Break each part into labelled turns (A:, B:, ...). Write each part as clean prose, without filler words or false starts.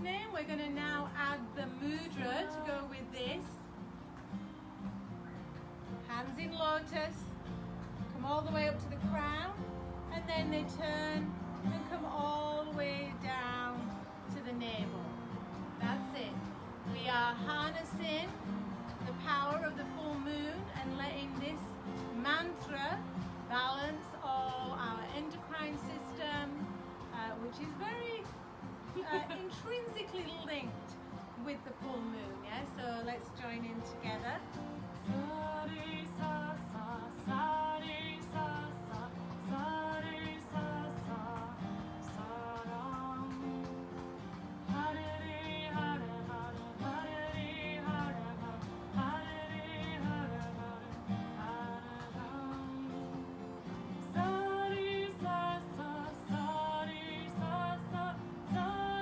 A: listening, we're going to now add the mudra to go with this. Hands in lotus, come all the way up to the crown, and then they turn and come all the way down to the navel. That's it. We are harnessing the power of the full moon and letting this mantra balance all our endocrine system, which is very intrinsically linked with the full moon. Yeah, so let's join in together. Sari sa sa, sari sa sa, sari sa sa, saram. Hare hare hare, hare hare hare, hare hare hare, ram. Sari sa sa, sari sa sa, sari sa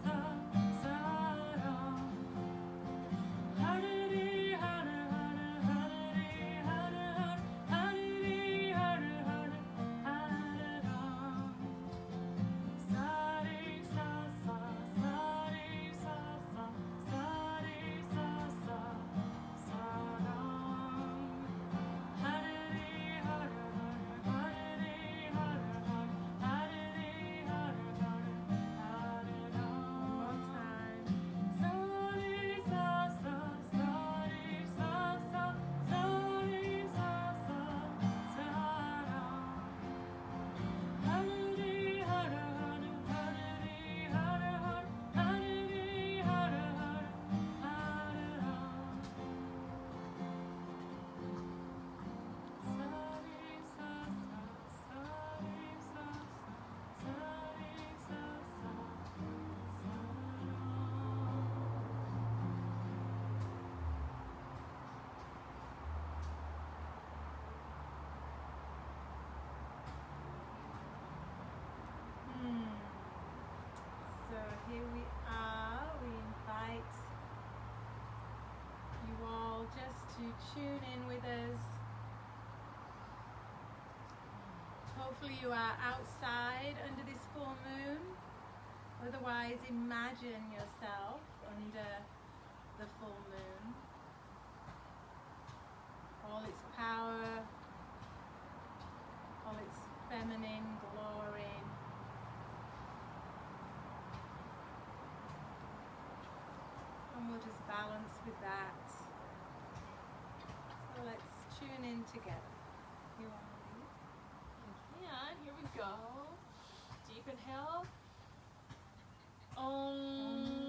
A: sa, saram. Hare Here we are. We invite you all just to tune in with us. Hopefully you are outside under this full moon. Otherwise, imagine yourself under the full moon. All its power, all its feminine glory. And we'll just balance with that. So let's tune in together. You want to lead?
B: Yeah, here we go. Deep inhale. Om.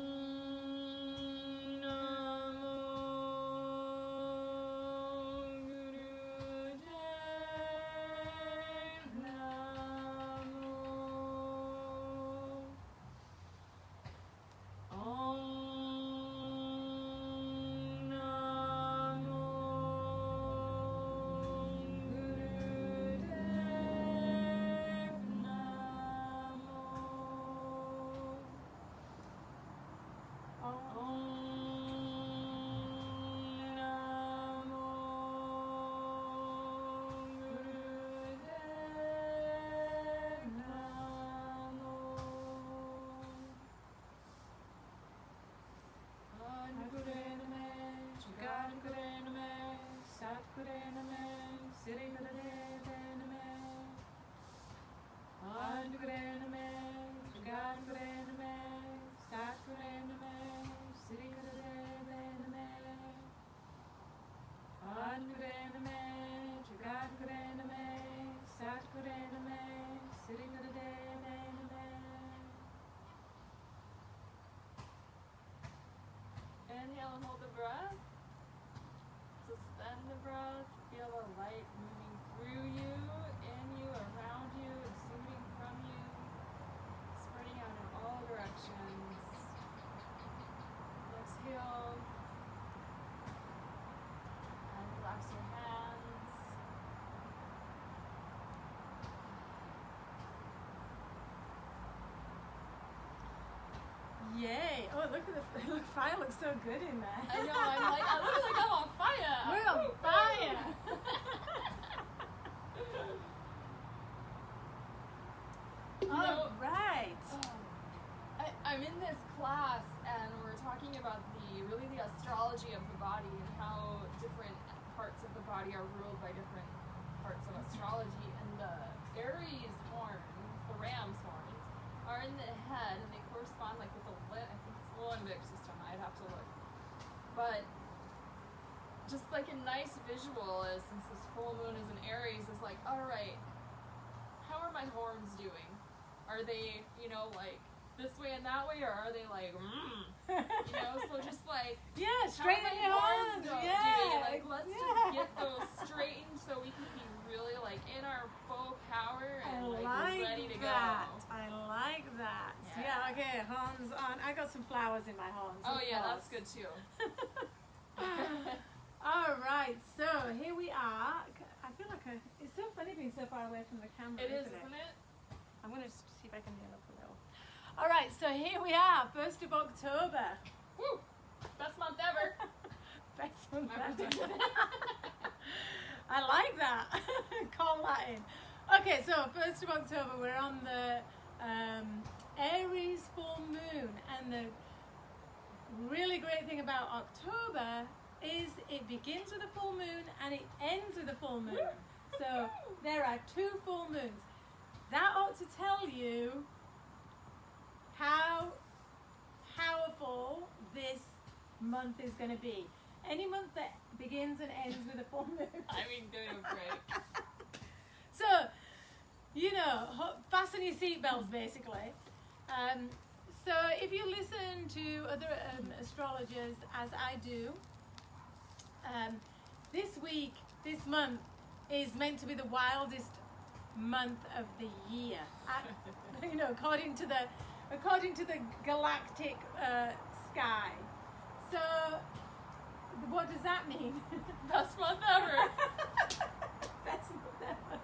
B: Inhale and hold the breath. So suspend the breath. Feel the light moving through you, in you, around you, exuding from you, spreading out in all directions. Exhale. And relax your hands.
A: Yay! Oh, look at the fire looks so good in there.
B: I know, I look like I'm on fire.
A: We're on fire. All right.
B: I'm in this class and we're talking about the astrology of the body and how different parts of the body are ruled by different parts of astrology. And the Aries horns, the ram's horns, are in the head and they correspond like with the I think it's the limbic system. I'd have to look. But just like a nice visual is, since this full moon is in Aries, is like, all right, how are my horns doing? Are they, like this way and that way, or are they like, so just like,
A: yeah, straighten your horns.
B: Yeah, let's just get those straightened so we can be really like in our full power and ready to go.
A: I like that. Yeah, okay, horns on. I got some flowers in my horns.
B: Oh yeah, that's good too.
A: All right, so here we are. I feel like it's so funny being so far away from the camera.
B: Isn't it?
A: I'm going to see if I can get up a little. All right, so here we are, 1st of October.
B: Woo! Best month ever.
A: Best month ever. I like that. Call that in. Okay, so 1st of October, we're on the Aries Full Moon. And the really great thing about October is it begins with a full moon and it ends with a full moon. So there are 2 full moons. That ought to tell you how powerful this month is going to be. Any month that begins and ends with a full moon.
B: I mean, doing great.
A: So, fasten your seatbelts basically. So if you listen to other astrologers, as I do, this month is meant to be the wildest month of the year. According to the galactic sky. So, what does that mean?
B: Best month ever.
A: Best month ever.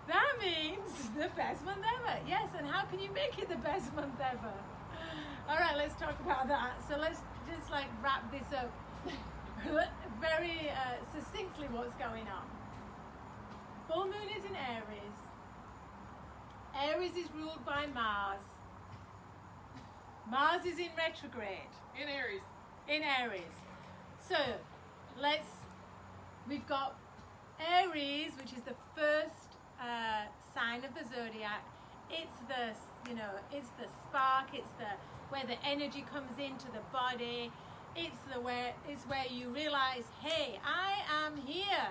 A: That means the best month ever. Yes, and how can you make it the best month ever? All right, let's talk about that. So let's just wrap this up very succinctly what's going on. Full moon is in Aries. Aries is ruled by Mars. Mars is in retrograde.
B: In Aries.
A: In Aries. So, we've got Aries, which is the first sign of the zodiac. It's the spark, it's where the energy comes into the body. It's where you realize, hey, I am here.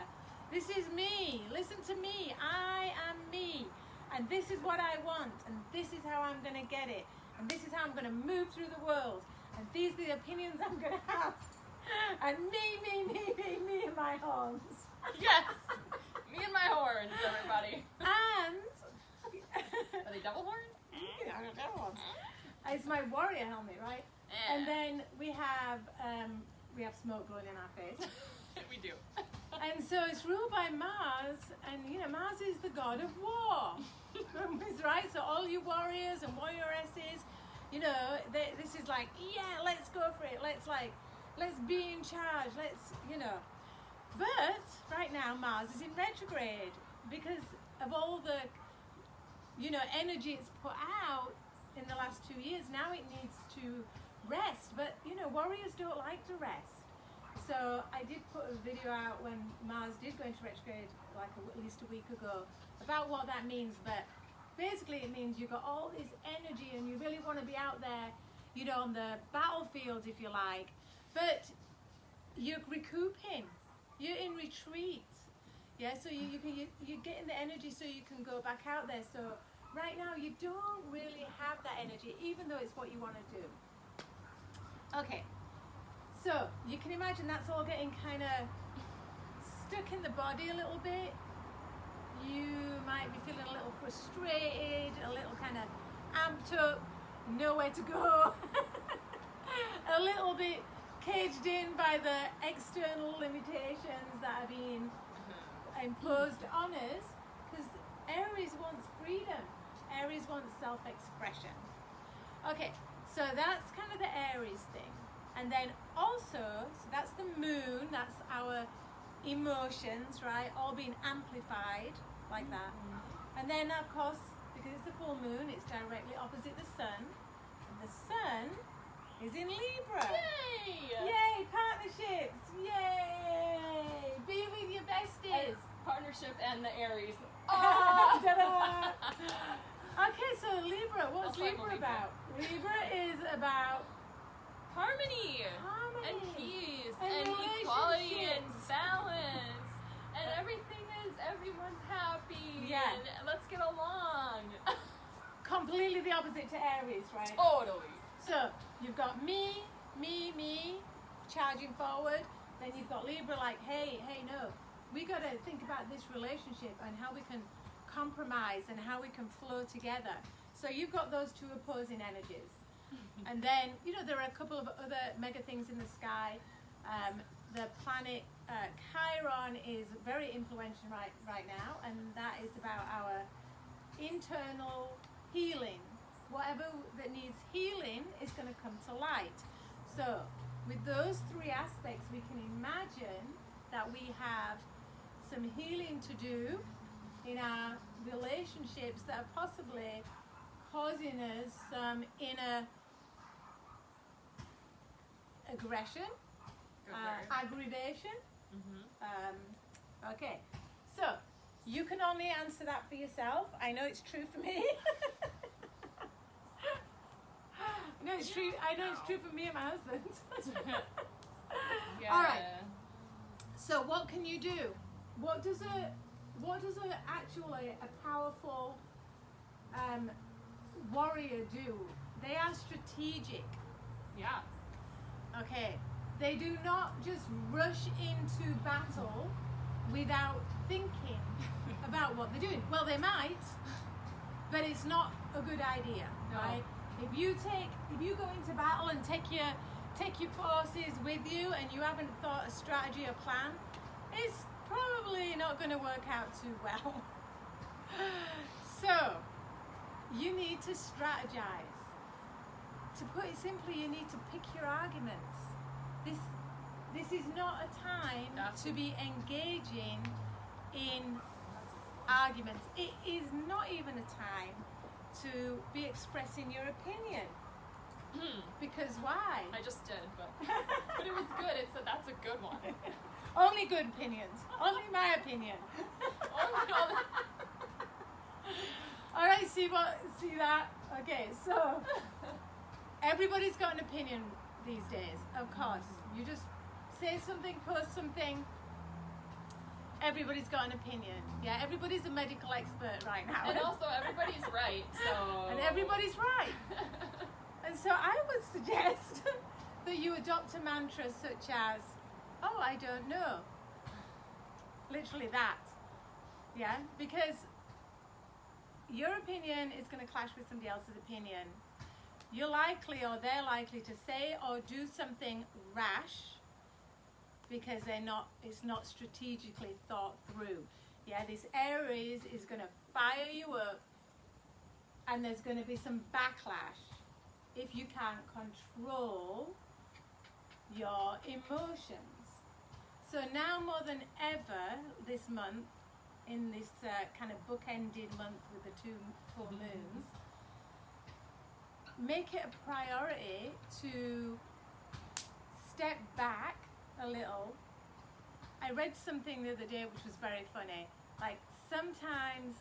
A: This is me. Listen to me. I am me. And this is what I want. And this is how I'm going to get it. And this is how I'm going to move through the world. And these are the opinions I'm going to have. And me and my horns.
B: Yes. Me and my horns, everybody.
A: And
B: are they double horns?
A: Yeah, double horns. It's my warrior helmet, right?
B: Yeah.
A: And then we have smoke blowing in our face.
B: We do.
A: And so it's ruled by Mars, and Mars is the god of war. Right? So all you warriors and warrioresses, this is like, yeah, let's go for it. Let's be in charge. But right now Mars is in retrograde because of all the, energy it's put out in the last 2 years. Now it needs to rest, but warriors don't like to rest. So I did put a video out when Mars did go into retrograde, at least a week ago, about what that means. But basically it means you've got all this energy and you really want to be out there, on the battlefield, if you like. But you're recouping. You're in retreat. Yeah, so you're getting the energy so you can go back out there. So right now you don't really have that energy, even though it's what you want to do. Okay. So you can imagine that's all getting kind of stuck in the body a little bit. You might be feeling a little frustrated, a little kind of amped up, nowhere to go, a little bit caged in by the external limitations that are being imposed on us, because Aries wants freedom. Aries wants self-expression. Okay, so that's kind of the Aries thing. And then also, so that's the moon, that's our emotions, right, all being amplified like that. And then, of course, because it's the full moon, it's directly opposite the sun. And the sun is in Libra.
B: Yay!
A: Yay, partnerships! Yay! Be with your besties!
B: Partnership and the Aries.
A: Ta-da! Okay, so Libra, what's
B: That's like
A: Libra
B: Libra.
A: about? Libra is about
B: Harmony and peace and equality and balance and everything is everyone's happy and let's get along.
A: completely the opposite to Aries, right?
B: Totally.
A: So you've got me, charging forward. Then you've got Libra like, hey, no, we got to think about this relationship and how we can compromise and how we can flow together. So you've got those two opposing energies. And then, you know, there are a couple of other mega things in the sky. The planet Chiron is very influential right now, and that is about our internal healing. Whatever that needs healing is going to come to light. So with those three aspects, we can imagine that we have some healing to do in our relationships that are possibly causing us some inner aggression, aggravation. Okay, so you can only answer that for yourself. I know it's true for me. I know it's true for me and my husband. All right. So what can you do? What does a powerful warrior do? They are strategic.
B: Yeah.
A: Okay. They do not just rush into battle without thinking about what they're doing. Well, they might, but it's not a good idea, right? If you go into battle and take your forces with you and you haven't thought a strategy or plan, it's probably not going to work out too well. So you need to strategize. To put it simply, you need to pick your arguments. This is not a time to be engaging in arguments. It is not even a time to be expressing your opinion. Because why?
B: I just did, but it was good. It said that's a good one.
A: Only good opinions. Only my opinion. All right, see that? Okay, so everybody's got an opinion these days, of course. You just say something, post something. Everybody's got an opinion. Yeah, everybody's a medical expert right now.
B: And also everybody's right, so...
A: And everybody's right. And so I would suggest that you adopt a mantra such as, oh, I don't know. Literally that. Yeah, because your opinion is going to clash with somebody else's opinion. You're likely, or they're likely, to say or do something rash because it's not strategically thought through. Yeah, this Aries is going to fire you up and there's going to be some backlash if you can't control your emotions. So now more than ever this month, in this kind of bookended month with the two full moons, make it a priority to step back a little. I read something the other day which was very funny. Like sometimes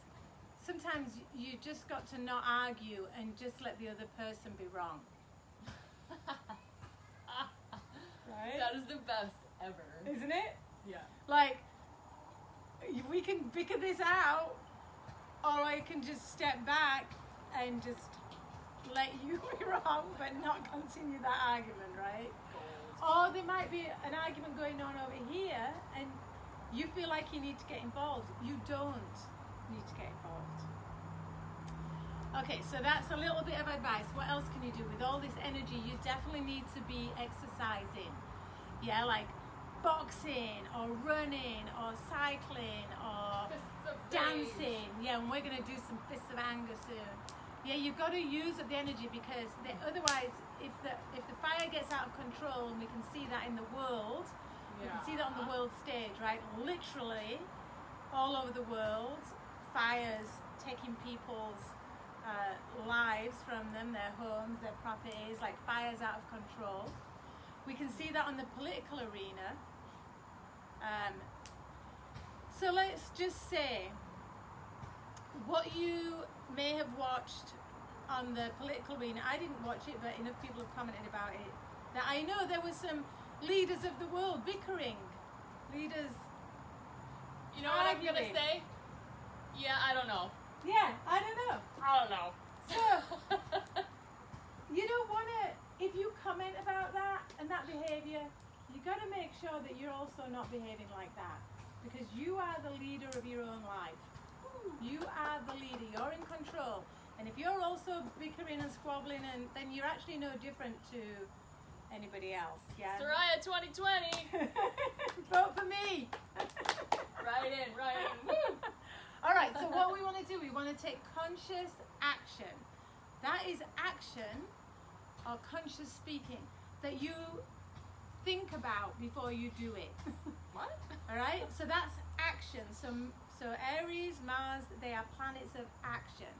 A: you just got to not argue and just let the other person be wrong. Right?
B: That is the best ever.
A: Isn't it?
B: Yeah.
A: Like, we can figure this out, or I can just step back and just let you be wrong, but not continue that argument, right? Or there might be an argument going on over here and you feel like you need to get involved. You don't need to get involved. Okay, so that's a little bit of advice. What else can you do? With all this energy, you definitely need to be exercising. Yeah, like boxing or running or cycling or dancing. Yeah, and we're going to do some fists of anger soon. Yeah, you've got to use up the energy because otherwise, if the fire gets out of control, and we can see that in the world, we can see that on the world stage, right? Literally, all over the world, fires taking people's lives from them, their homes, their properties, like fires out of control. We can see that on the political arena. So let's just say what you may have watched on the political arena. I didn't watch it, but enough people have commented about it that I know there were some leaders of the world bickering. Leaders.
B: You know what I'm gonna say? Yeah, I don't know.
A: Yeah, I don't know.
B: I don't know.
A: So you don't want to. If you comment about that and that behavior, you got to make sure that you're also not behaving like that, because you are the leader of your own life. You are the leader. You're in control. And if you're also bickering and squabbling, then you're actually no different to anybody else. Yeah.
B: Soraya 2020.
A: Vote for me.
B: Right in. Woo.
A: All right. So what we want to do, we want to take conscious action. That is action or conscious speaking that you think about before you do it.
B: What?
A: All right. So that's action. So Aries, Mars, they are planets of action.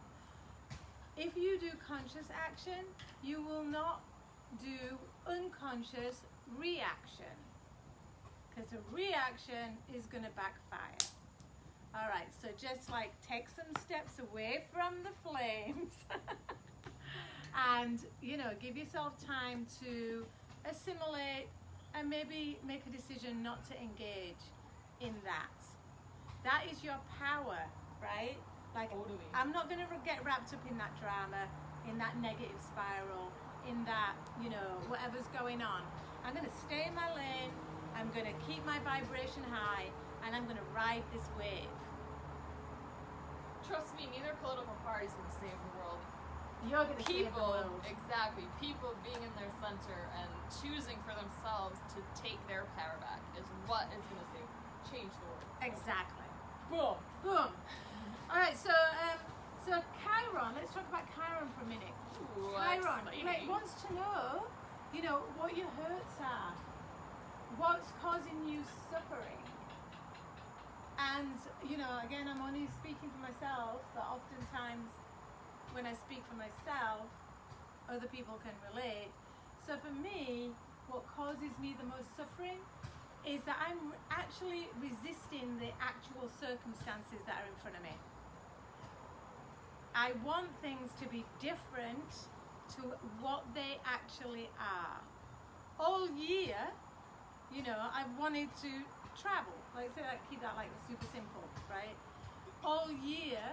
A: If you do conscious action, you will not do unconscious reaction, because a reaction is going to backfire. All right, so just like take some steps away from the flames and, give yourself time to assimilate and maybe make a decision not to engage in that. That is your power, right? Like,
B: totally.
A: I'm not going to get wrapped up in that drama, in that negative spiral, in that, whatever's going on. I'm going to stay in my lane, I'm going to keep my vibration high, and I'm going to ride this wave.
B: Trust me, neither political party is going to save the world.
A: You're going to save the world.
B: Exactly. People being in their center and choosing for themselves to take their power back is what is going to change the world.
A: Exactly.
B: Boom.
A: Boom. All right, so Chiron, let's talk about Chiron for a minute.
B: Ooh,
A: Chiron
B: exciting.
A: wants to know, what your hurts are, what's causing you suffering. And, again, I'm only speaking for myself, but oftentimes when I speak for myself, other people can relate. So for me, what causes me the most suffering is that I'm actually resisting the actual circumstances that are in front of me. I want things to be different to what they actually are. All year, I've wanted to travel. Like, say that, keep that like super simple, right? All year,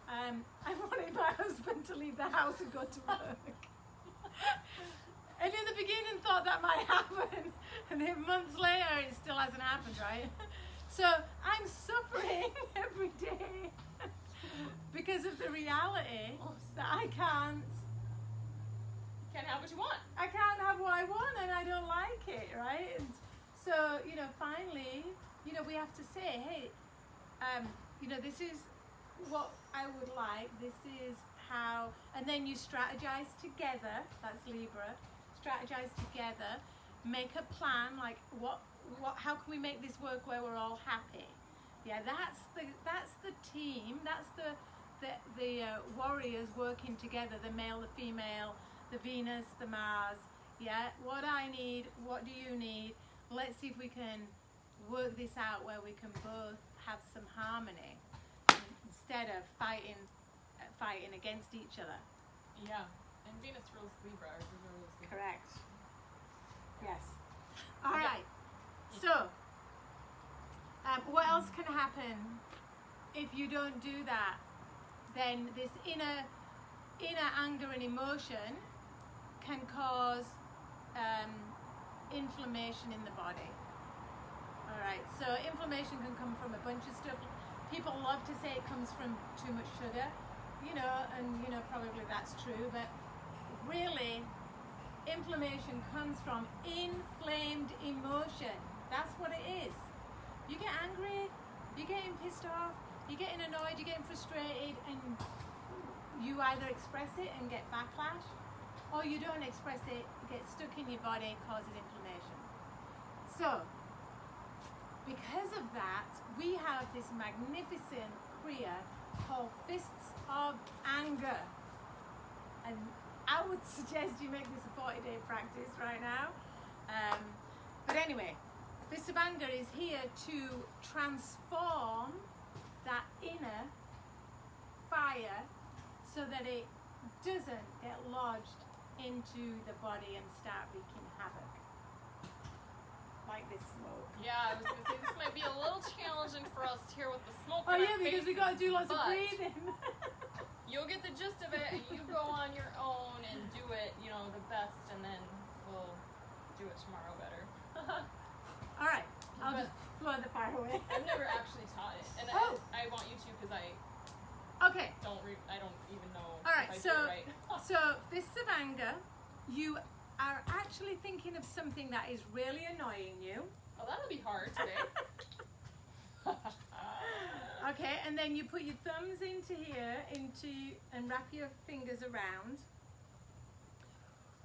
A: I wanted my husband to leave the house and go to work. And in the beginning thought that might happen, and then months later it still hasn't happened, right? So I'm suffering every day because of the reality that I can't
B: have what you want.
A: I can't have what I want, and I don't like it, right? And so, finally, we have to say, hey, this is what I would like, this is how, and then you strategize together, that's Libra, strategize together, make a plan, like how can we make this work where we're all happy? Yeah, that's the team, that's the warriors working together, the male, the female, the Venus, the Mars. Yeah, what I need, what do you need? Let's see if we can work this out where we can both have some harmony instead of fighting against each other.
B: Yeah, and Venus rules Libra. Or Libra rules Libra.
A: Correct. Yes. All right. So, what else can happen if you don't do that? Then this inner anger and emotion can cause inflammation in the body. All right, so inflammation can come from a bunch of stuff. People love to say it comes from too much sugar, you know, and you know, probably that's true, but really, inflammation comes from inflamed emotion. That's what it is. You get angry, you're getting pissed off, you're getting annoyed, you're getting frustrated, and you either express it and get backlash, or you don't express it, it gets stuck in your body, causes inflammation. So, because of that, we have this magnificent kriya called Fists of Anger. And I would suggest you make this a 40-day practice right now. But anyway, Fists of Anger is here to transform that inner fire so that it doesn't get lodged into the body and start wreaking havoc. Like this smoke.
B: Yeah, I was going to say this might be a little challenging for us here with the smoke.
A: Oh yeah, because we got to do lots of breathing.
B: You'll get the gist of it, and you go on your own and do it, you know, the best, and then we'll do it tomorrow better.
A: All right, I'll just blow the fire away.
B: I've never actually taught it, and I want you to because I don't even know.
A: All right,
B: if I
A: so
B: do it right.
A: so Fists of Anger, you are actually thinking of something that is really annoying you.
B: Oh, that'll be hard today.
A: Okay, and then you put your thumbs into here, and wrap your fingers around.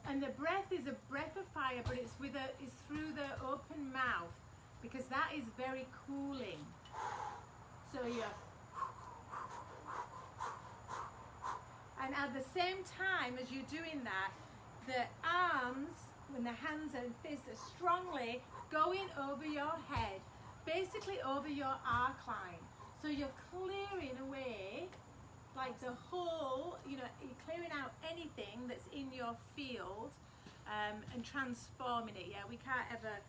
A: And the breath is a breath of fire, but it's through the open mouth, because that is very cooling. So and at the same time as you're doing that, the arms, when the hands and fists are strongly going over your head, basically over your arc line. So you're clearing away, like the whole, you know, you're clearing out anything that's in your field, and transforming it. Yeah, we can't ever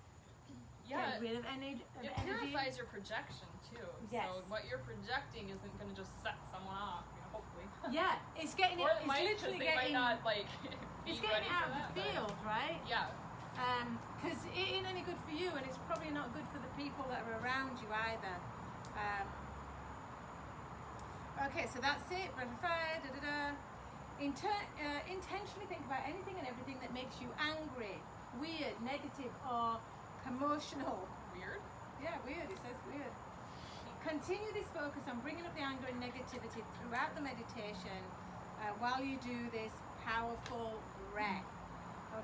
A: get rid of energy.
B: It purifies your projection too.
A: Yes.
B: So what you're projecting isn't going to just set someone off, you know, hopefully.
A: Yeah, it's getting
B: or
A: it. It's
B: might,
A: literally
B: they
A: getting.
B: might not like.
A: It's getting out of the field, right?
B: Yeah.
A: Because it ain't any good for you, and it's probably not good for the people that are around you either. Okay, so that's it. Butterfly, intentionally think about anything and everything that makes you angry, weird, negative, or emotional.
B: Weird?
A: Yeah, weird. It says weird. Continue this focus on bringing up the anger and negativity throughout the meditation while you do this powerful breath.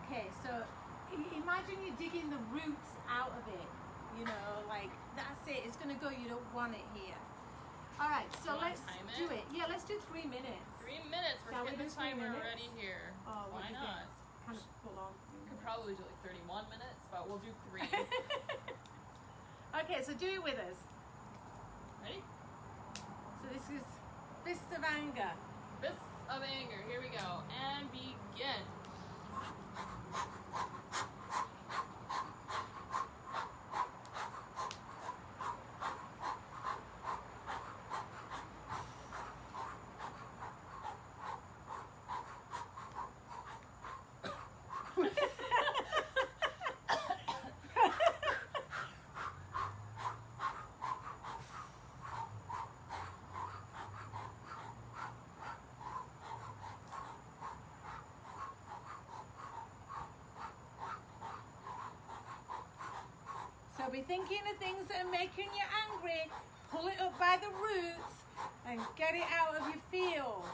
A: Okay, so imagine you're digging the roots out of it. You know, like that's it. It's going to go. You don't want it here. All right, so let's do it. Yeah, let's do 3 minutes.
B: 3 minutes. We're getting the timer ready here.
A: Oh,
B: why not?
A: Kind of full on.
B: We could probably do like 31 minutes, but we'll do 3.
A: Okay, so do it with us.
B: Ready?
A: So this is Fists of Anger.
B: Fists of Anger. Here we go. And begin.
A: So be thinking of things that are making you angry, pull it up by the roots, and get it out of your field.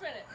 B: minute.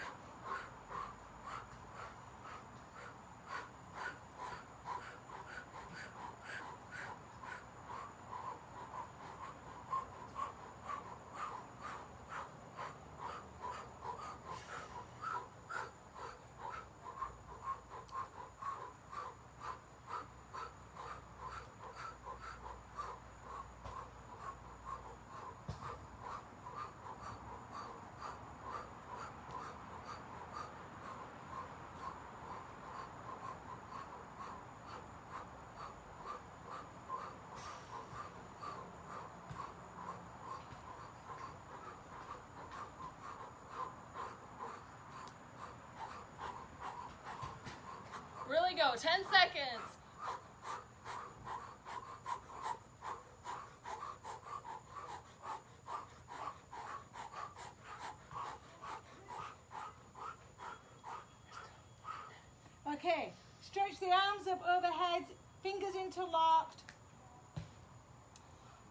B: Really go, 10 seconds.
A: Okay, stretch the arms up overhead, fingers interlocked.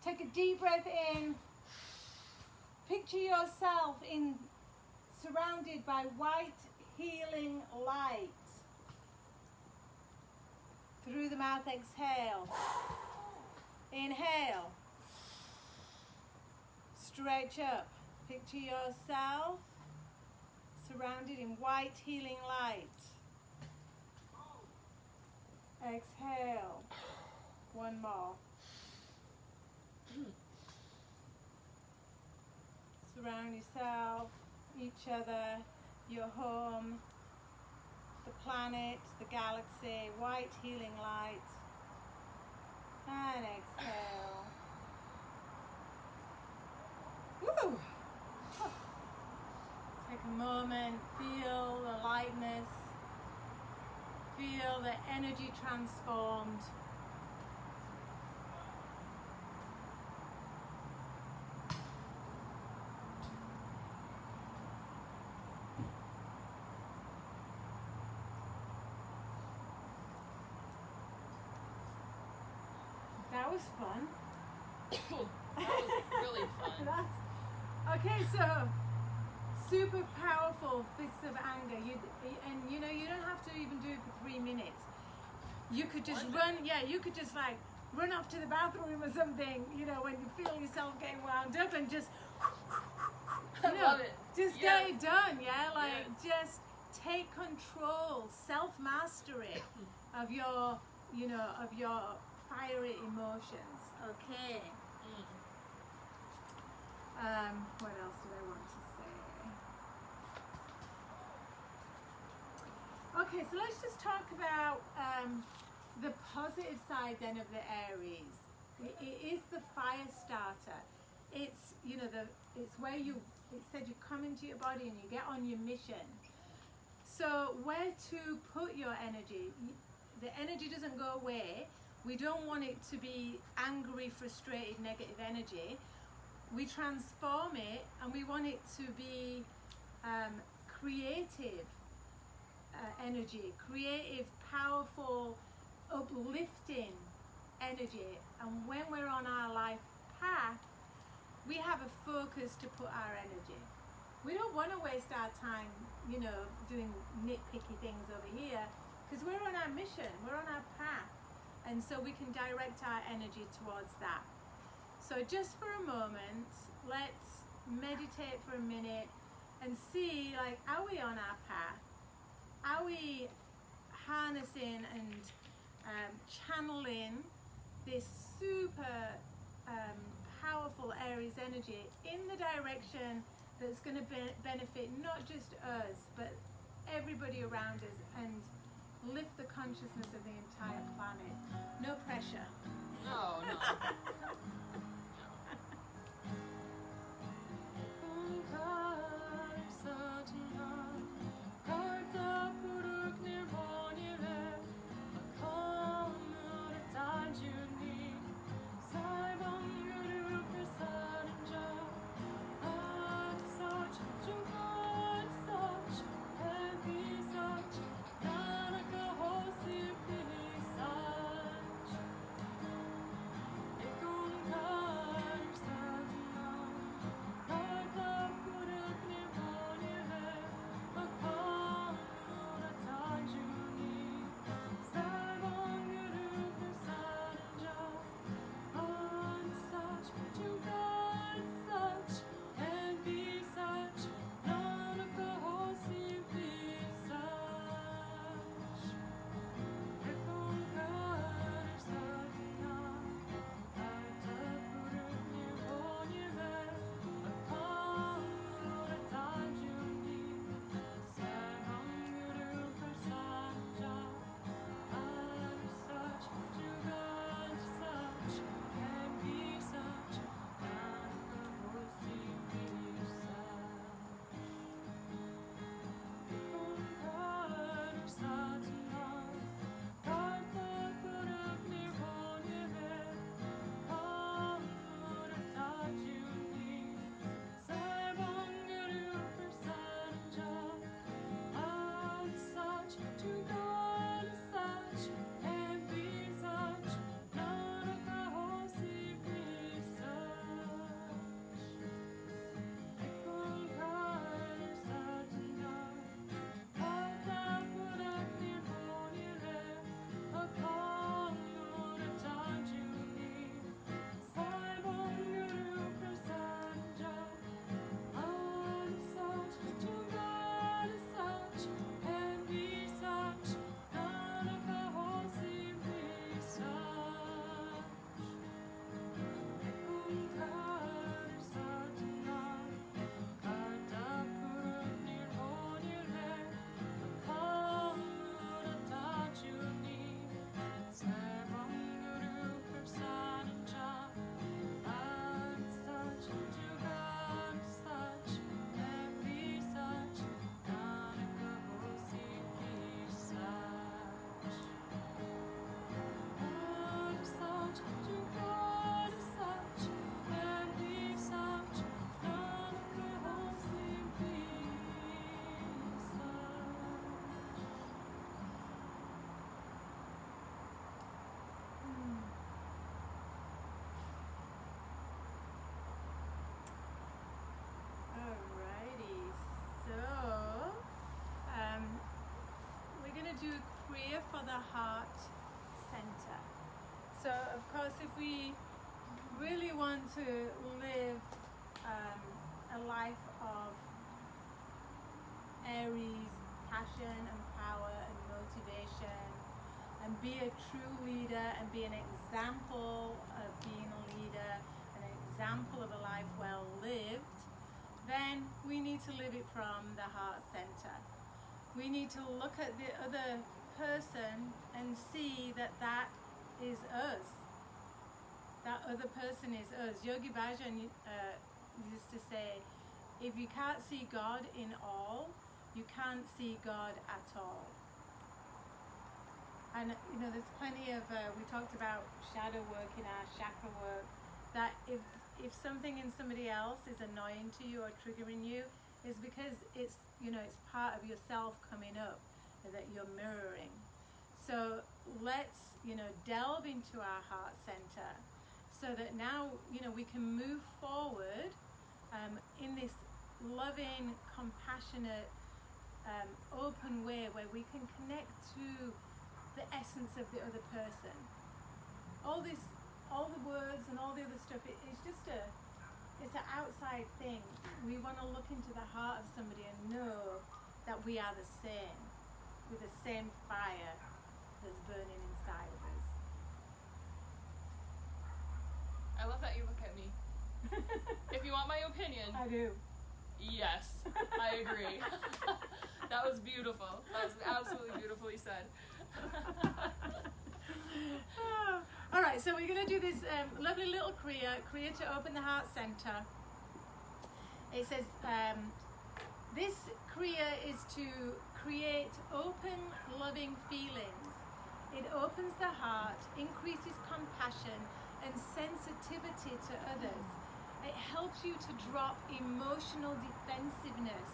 A: Take a deep breath in. Picture yourself surrounded by white healing light. Through the mouth, exhale. Inhale. Stretch up. Picture yourself surrounded in white healing light. Exhale. One more. Surround yourself, each other, your home, the planet, the galaxy, white healing light. And exhale. Woo! Take a moment, feel the lightness, feel the energy transformed. That was fun.
B: That was really fun.
A: Okay, so super powerful fists of anger. You don't have to even do it for 3 minutes. You could just you could just like run off to the bathroom or something, when you feel yourself getting wound up, and just
B: love it.
A: Just get it done, just take control, self-mastery of your fiery emotions. Okay. What else did I want to say? Okay, so let's just talk about the positive side then of the Aries. It is the fire starter. It's it's where it said you come into your body and you get on your mission. So where to put your energy? The energy doesn't go away. We don't want it to be angry, frustrated, negative energy. We transform it, and we want it to be creative energy, creative, powerful, uplifting energy. And when we're on our life path, we have a focus to put our energy. We don't want to waste our time, doing nitpicky things over here, because we're on our mission, we're on our path. And so we can direct our energy towards that. So just for a moment, let's meditate for a minute and see, are we on our path? Are we harnessing and channeling this super powerful Aries energy in the direction that's going to benefit not just us, but everybody around us, and lift the consciousness of the entire planet. No pressure.
B: No.
A: do a kriya for the heart center. So of course, if we really want to live a life of Aries passion and power and motivation, and be a true leader and be an example of being a leader, an example of a life well lived, then we need to live it from the heart center. We need to look at the other person and see that that is us. That other person is us. Yogi Bhajan used to say, if you can't see God in all, you can't see God at all. And you know, there's plenty of, we talked about shadow work in our chakra work, that if something in somebody else is annoying to you or triggering you, is because it's, you know, it's part of yourself coming up that you're mirroring. So let's, you know, delve into our heart center so that now, you know, we can move forward in this loving, compassionate, open way where we can connect to the essence of the other person. All the words and all the other stuff, it's just it's an outside thing. We want to look into the heart of somebody and know that we are the same, with the same fire that's burning inside of us.
B: I love that you look at me. If you want my opinion,
A: I do.
B: Yes, I agree. That was beautiful. That was absolutely beautifully said.
A: All right, so we're going to do this lovely little kriya to open the heart center. It says, this kriya is to create open, loving feelings. It opens the heart, increases compassion and sensitivity to others. It helps you to drop emotional defensiveness.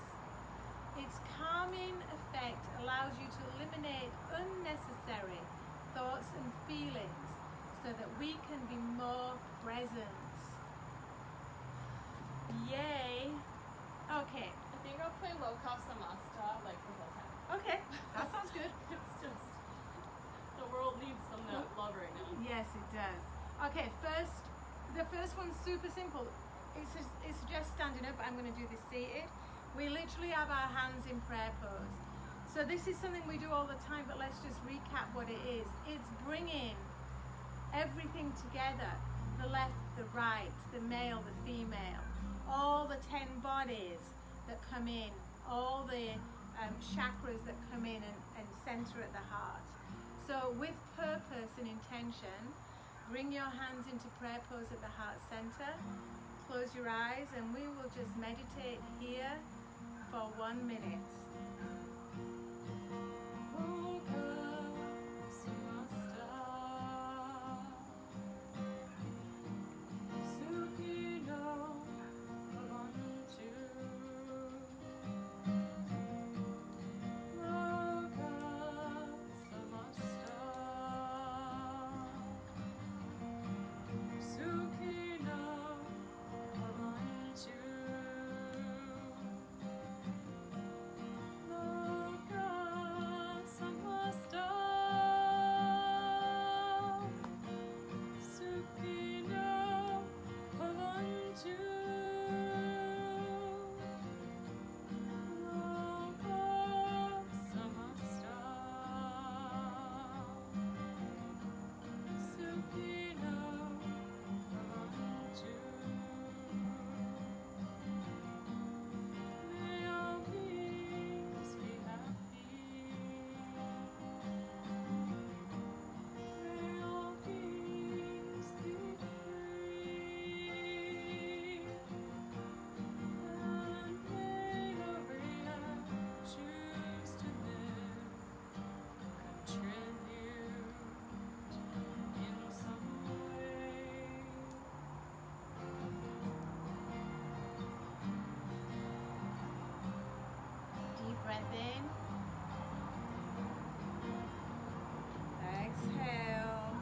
A: Its calming effect allows you to eliminate unnecessary thoughts and feelings so that we can be more present. Yay! Okay.
B: I think I'll play Loka Samasta like the whole time.
A: Okay, that sounds good.
B: It's just, the world needs some love right now.
A: Yes, it does. Okay, the first one's super simple. It suggests standing up, but I'm going to do this seated. We literally have our hands in prayer pose. So this is something we do all the time, but let's just recap what it is. It's bringing everything together. The left, the right, the male, the female. All the 10 bodies that come in. All the chakras that come in and center at the heart. So with purpose and intention, bring your hands into prayer pose at the heart center. Close your eyes and we will just meditate here for 1 minute. Breath in. Exhale.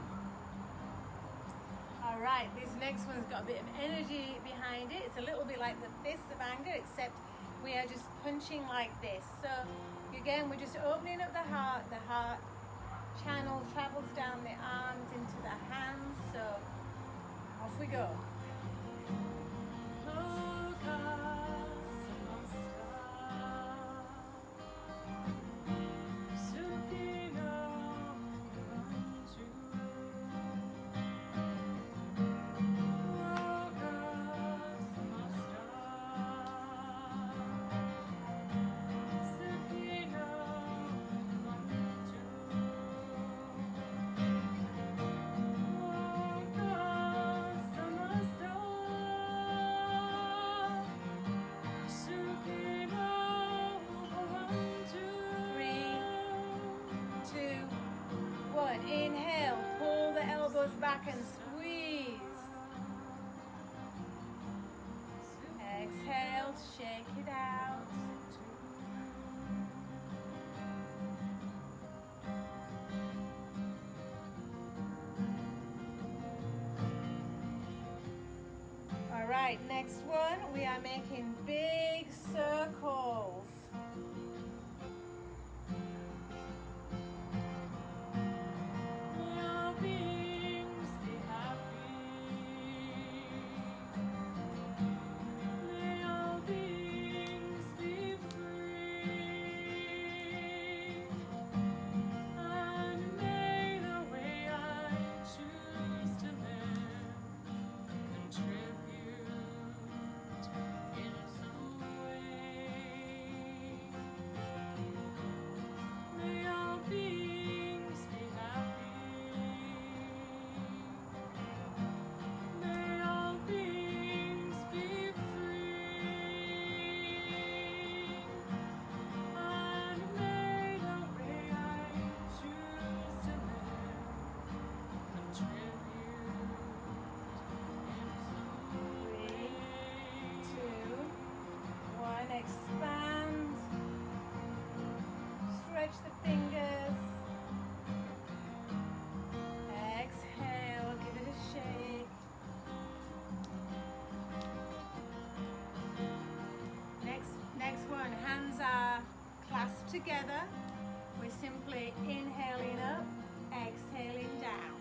A: All right, this next one's got a bit of energy behind it. It's a little bit like the fist of anger, except we are just punching like this. So again, we're just opening up the heart channel travels down the arms into the hands, so off we go. Inhale, pull the elbows back and squeeze. Exhale, shake it out. All right, next one, we are making big circles. Expand, stretch the fingers, exhale, give it a shake. Next one, hands are clasped together. We're simply inhaling up, exhaling down.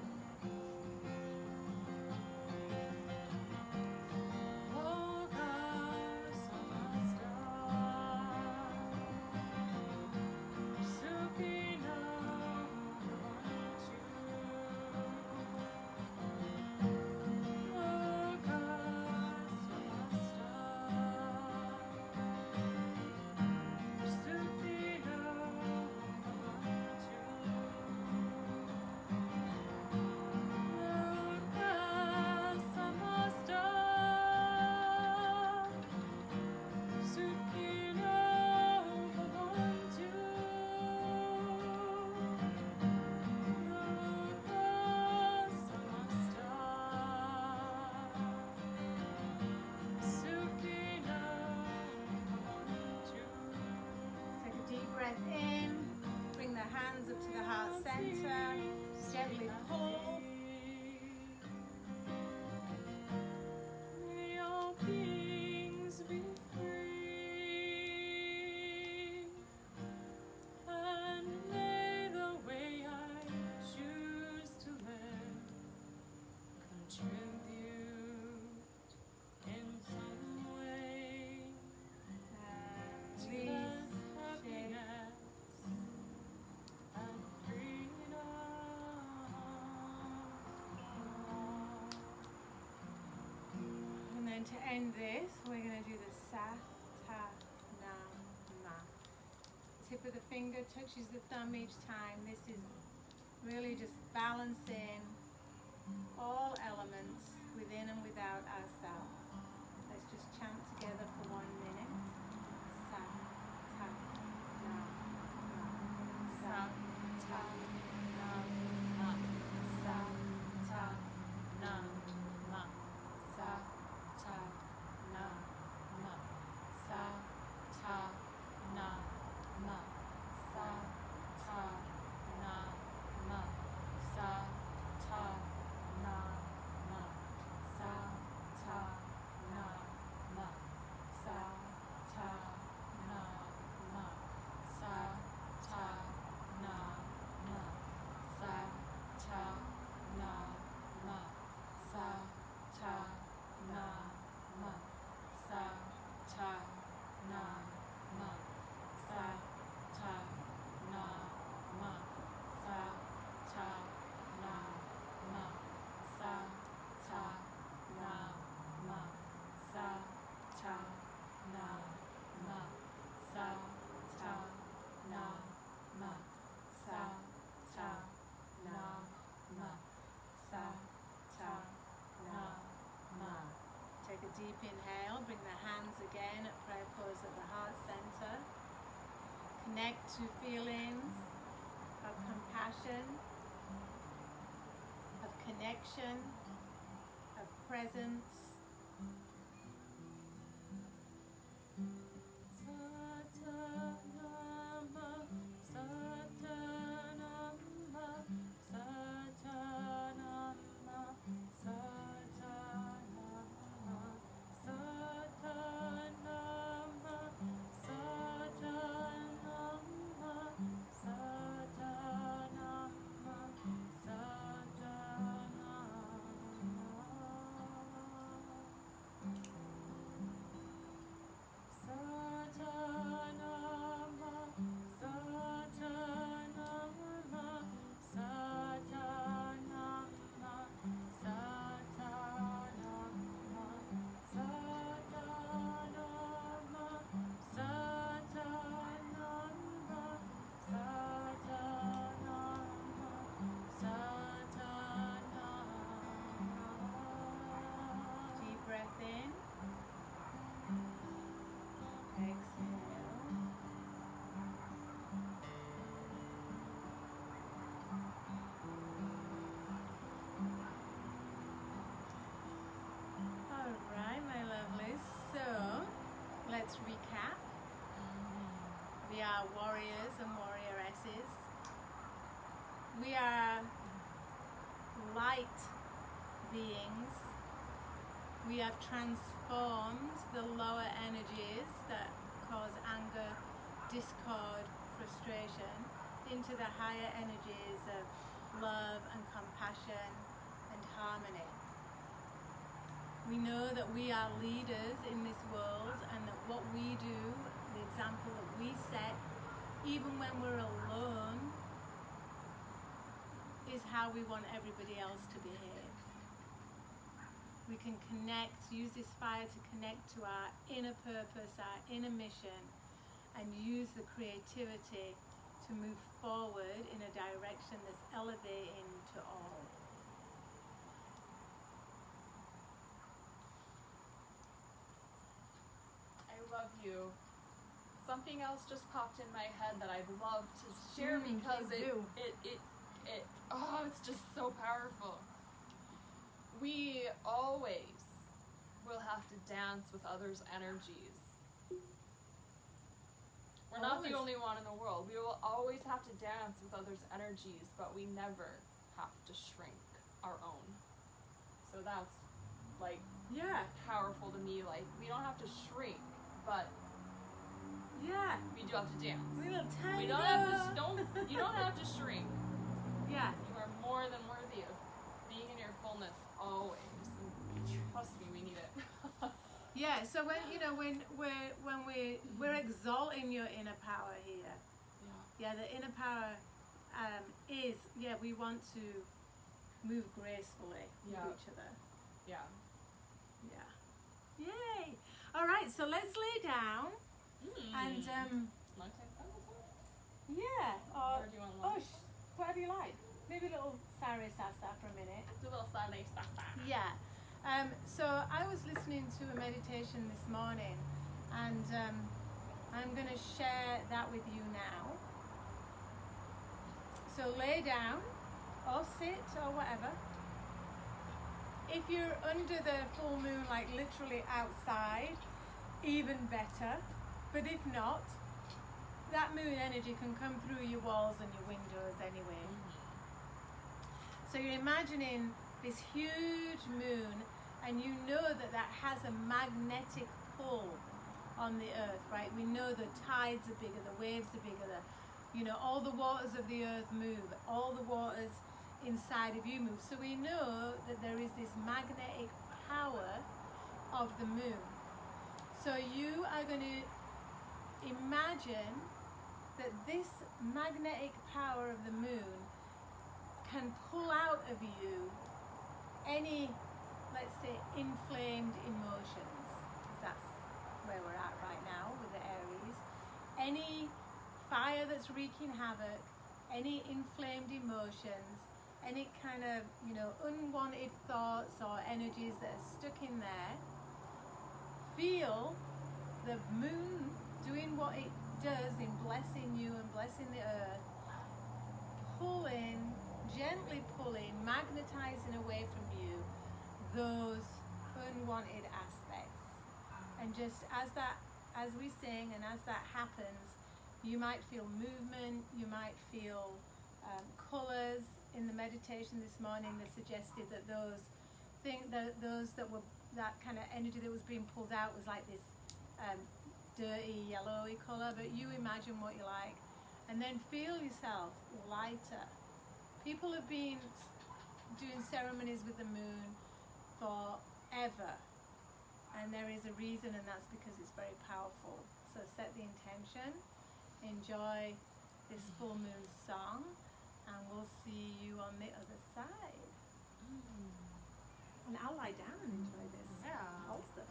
A: In, bring the hands up to the heart center, gently pull.
B: May all beings be free, and may the way I choose to live contribute in some way to the happiness and freedom.
A: And then to end this, we're going to do the sa, ta, na, ma. Tip of the finger touches the thumb each time. This is really just balancing all elements within and without ourselves. Let's just chant together for 1 minute. Sa, ta, na, ma. Sa, ta, na, ma. Sa, ta, na, ma. Sa, ta, na, ma. Sa, ta, na, ma. Sa, ta, na, ma. Sa, ta, na, ma. Sa, ta, na, ma. inhale, bring the hands again at prayer pose at the heart center. Connect to feelings of compassion, of connection, of presence. Let's recap. We are warriors and warrioresses. We are light beings. We have transformed the lower energies that cause anger, discord, frustration into the higher energies of love and compassion and harmony. We know that we are leaders in this world and that what we do, the example that we set, even when we're alone, is how we want everybody else to behave. We can connect, use this fire to connect to our inner purpose, our inner mission, and use the creativity to move forward in a direction that's elevating to all.
B: Love you. Something else just popped in my head that I'd love to share because it's just so powerful. We always will have to dance with others' energies. We're not the only one in the world. We will always have to dance with others' energies, but we never have to shrink our own. So that's like powerful to me. Like we don't have to shrink. But we do have to dance.
A: We will tango.
B: You don't have to shrink.
A: Yeah.
B: You are more than worthy of being in your fullness always. And trust me, we need it.
A: Yeah. So when we're exalting your inner power here. Yeah. The inner power is we want to move gracefully with each other.
B: Yeah.
A: Yeah. Yay. All right, so let's lay down and
B: or do you want lunch?
A: whatever you like. Maybe a little sari sasa for a minute.
B: Do a little sari sasa.
A: Yeah. So I was listening to a meditation this morning, and I'm going to share that with you now. So lay down, or sit, or whatever. If you're under the full moon, like literally outside, even better. But if not, that moon energy can come through your walls and your windows anyway. So you're imagining this huge moon, and you know that has a magnetic pull on the earth, right? We know the tides are bigger, the waves are bigger, all the waters of the earth move, all the waters inside of you move. So we know that there is this magnetic power of the moon. So you are going to imagine that this magnetic power of the moon can pull out of you any, let's say, inflamed emotions, because that's where we're at right now with the Aries. Any fire that's wreaking havoc, any inflamed emotions, any kind of, unwanted thoughts or energies that are stuck in there, feel the moon doing what it does in blessing you and blessing the earth, pulling, gently pulling, magnetizing away from you those unwanted aspects. And just as we sing and as that happens, you might feel movement, you might feel colors. In the meditation this morning, they suggested that that kind of energy that was being pulled out was like this dirty yellowy color, but you imagine what you like, and then feel yourself lighter. People have been doing ceremonies with the moon forever, and there is a reason, and that's because it's very powerful. So set the intention, enjoy this full moon song, and we'll see you on the other side. And I'll lie down and enjoy this.
B: Yeah.
A: Also.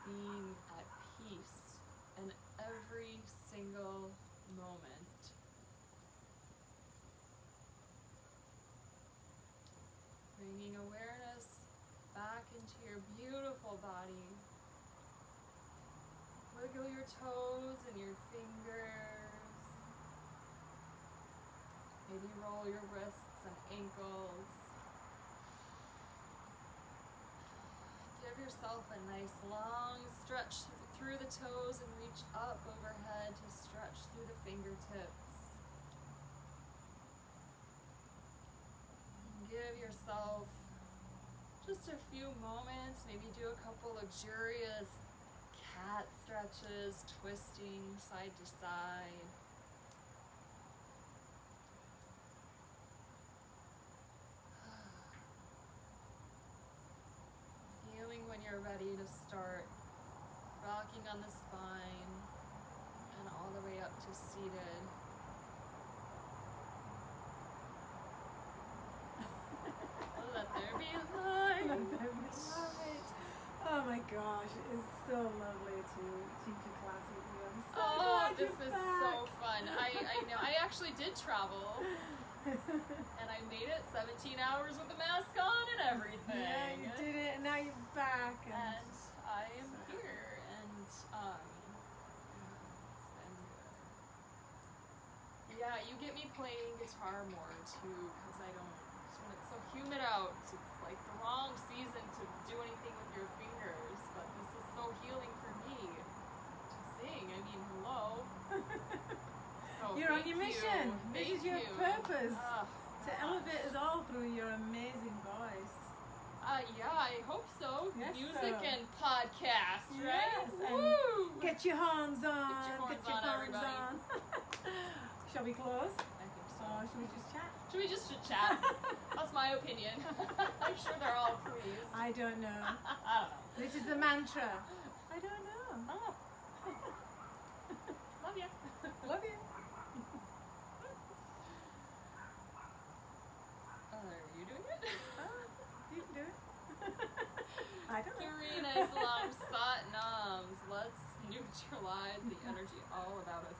B: being at peace in every single moment. Bringing awareness back into your beautiful body. Wiggle your toes and your fingers. Maybe roll your wrists and ankles. Give yourself a nice long stretch through the toes and reach up overhead to stretch through the fingertips. Give yourself just a few moments, maybe do a couple luxurious cat stretches, twisting side to side. Feeling when you're ready to start rocking on the spine and all the way up to seated. Let there be light.
A: Let there be light. Oh my gosh, it's so lovely to teach a class with you. I'm so glad
B: this
A: you're
B: is
A: back.
B: so fun. I know. I actually did travel, and I made it 17 hours with a mask on and everything.
A: Yeah, you did it, and now you're back.
B: And I am
A: so
B: here, and it's been good. Yeah, you get me playing guitar more too, because I don't. When it's so humid out, it's like the wrong season to do anything with your fingers. But this is so healing for me to sing. I mean, hello. So
A: You're on
B: thank
A: your
B: you.
A: mission. This is your
B: Thank you.
A: purpose. To
B: Gosh.
A: elevate us all through your amazing voice.
B: Yeah, I hope so.
A: Yes,
B: Music
A: so.
B: and podcast, right?
A: Yes, and
B: Woo!
A: get your horns on.
B: Get your horns on, everybody.
A: on. Shall we close?
B: I think so.
A: Or should we just chat?
B: Should we just chat? That's my opinion. I'm sure they're all pleased.
A: I don't know.
B: I don't know.
A: This is the mantra. I don't know.
B: Oh. Love ya.
A: Love you.
B: Are you doing it?
A: You can do it. I don't know.
B: 3 nice long sat nams. Let's neutralize the energy all about us